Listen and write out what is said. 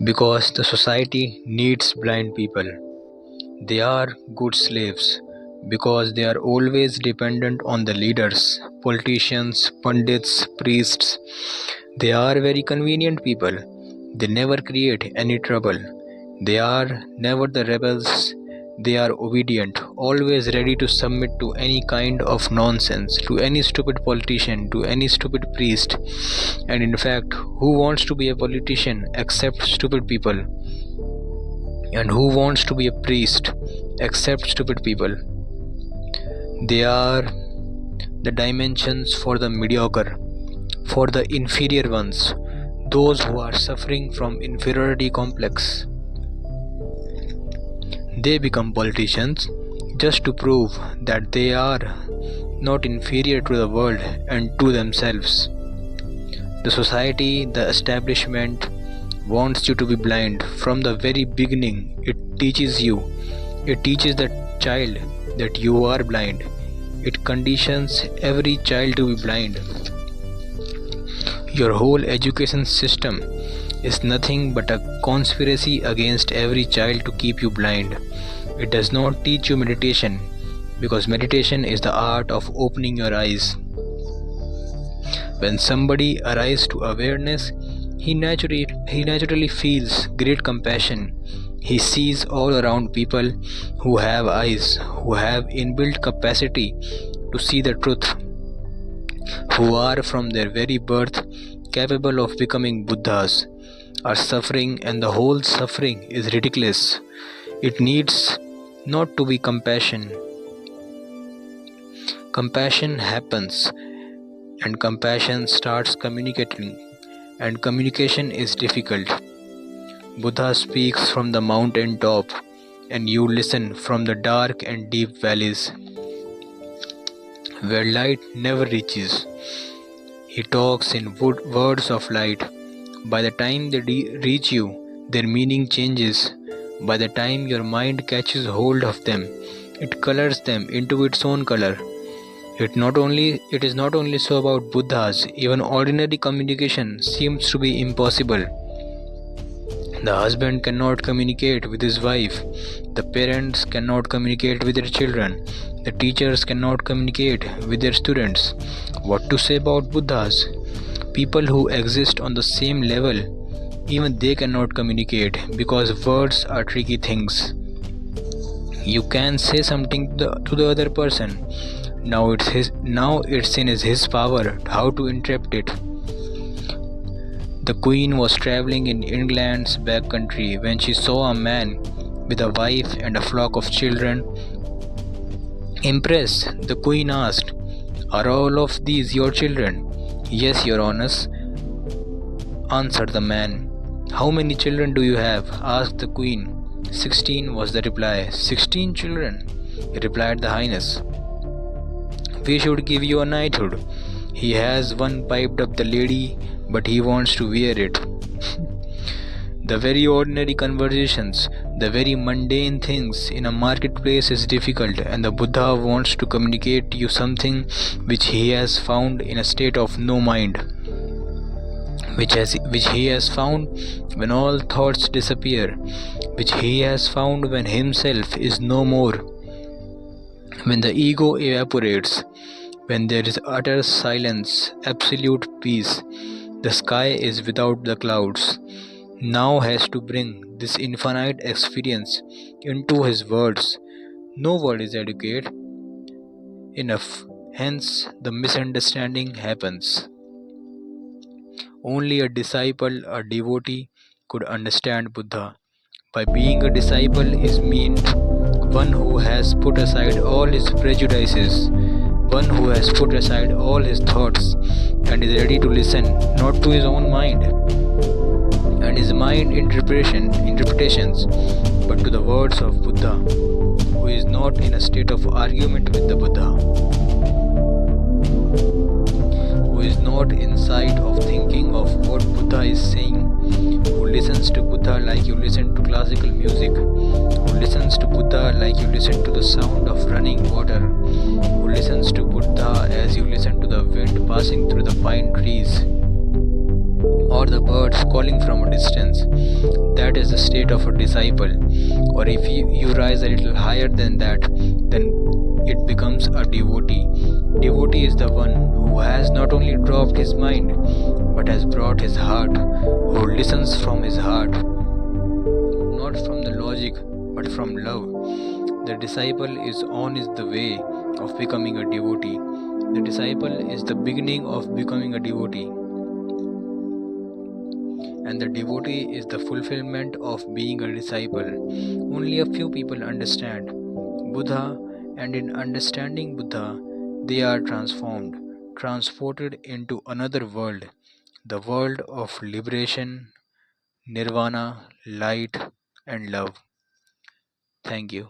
Because the society needs blind people. They are good slaves because they are always dependent on the leaders, politicians, pundits, priests. They are very convenient people. They never create any trouble. They are never the rebels. They are obedient, always ready to submit to any kind of nonsense, to any stupid politician, to any stupid priest. And in fact, who wants to be a politician except stupid people? And who wants to be a priest except stupid people? They are the dimensions for the mediocre, for the inferior ones, those who are suffering from inferiority complex. They become politicians just to prove that they are not inferior to the world and to themselves. The society, the establishment wants you to be blind from the very beginning. It teaches the child that you are blind. It conditions every child to be blind. Your whole education system is nothing but a conspiracy against every child to keep you blind. It does not teach you meditation because meditation is the art of opening your eyes. When somebody arrives to awareness, he naturally feels great compassion. He sees all around people who have eyes, who have inbuilt capacity to see the truth, who are from their very birth capable of becoming Buddhas, are suffering, and the whole suffering is ridiculous. It needs not to be compassion. Compassion happens, and compassion starts communicating, and communication is difficult. Buddha speaks from the mountain top, and you listen from the dark and deep valleys where light never reaches. He talks in words of light. By the time they reach you, their meaning changes. By the time your mind catches hold of them, it colors them into its own color. It is not only so about Buddhas, even ordinary communication seems to be impossible. The husband cannot communicate with his wife, the parents cannot communicate with their children, the teachers cannot communicate with their students. What to say about Buddhas? People who exist on the same level, even they cannot communicate because words are tricky things. You can say something to the other person. Now it's in his power how to interpret it. The queen was traveling in England's back country when she saw a man with a wife and a flock of children. Impressed, the queen asked, "Are all of these your children?" "Yes, your honors," answered the man. "How many children do you have?" asked the queen. 16 was the reply. 16 children, replied the highness. "We should give you a knighthood. He has one piped up the lady, but he wants to wear it." The very ordinary conversations, the very mundane things in a marketplace is difficult, and the Buddha wants to communicate to you something which he has found in a state of no mind, which he has found when all thoughts disappear, which he has found when himself is no more, when the ego evaporates, when there is utter silence, absolute peace. The sky is without the clouds. Now has to bring this infinite experience into his words. No word is adequate enough, hence the misunderstanding happens. Only a disciple, a devotee, could understand Buddha. By being a disciple is meant one who has put aside all his prejudices, one who has put aside all his thoughts and is ready to listen not to his own mind and his mind interpretations, but to the words of Buddha, who is not in a state of argument with the Buddha, who is not in sight of thinking of what Buddha is saying, who listens to Buddha like you listen to classical music, who listens to Buddha like you listen to the sound of running water, who listens to Buddha as you listen to the wind passing through the pine trees or the birds calling from a distance. as the state of a disciple, or if you rise a little higher than that, then it becomes a devotee. Devotee is the one who has not only dropped his mind but has brought his heart, who listens from his heart, not from the logic but from love. The disciple is the way of becoming a devotee. The disciple is the beginning of becoming a devotee, and the devotee is the fulfillment of being a disciple. Only a few people understand Buddha, and in understanding Buddha, they are transformed, transported into another world, the world of liberation, nirvana, light, and love. Thank you.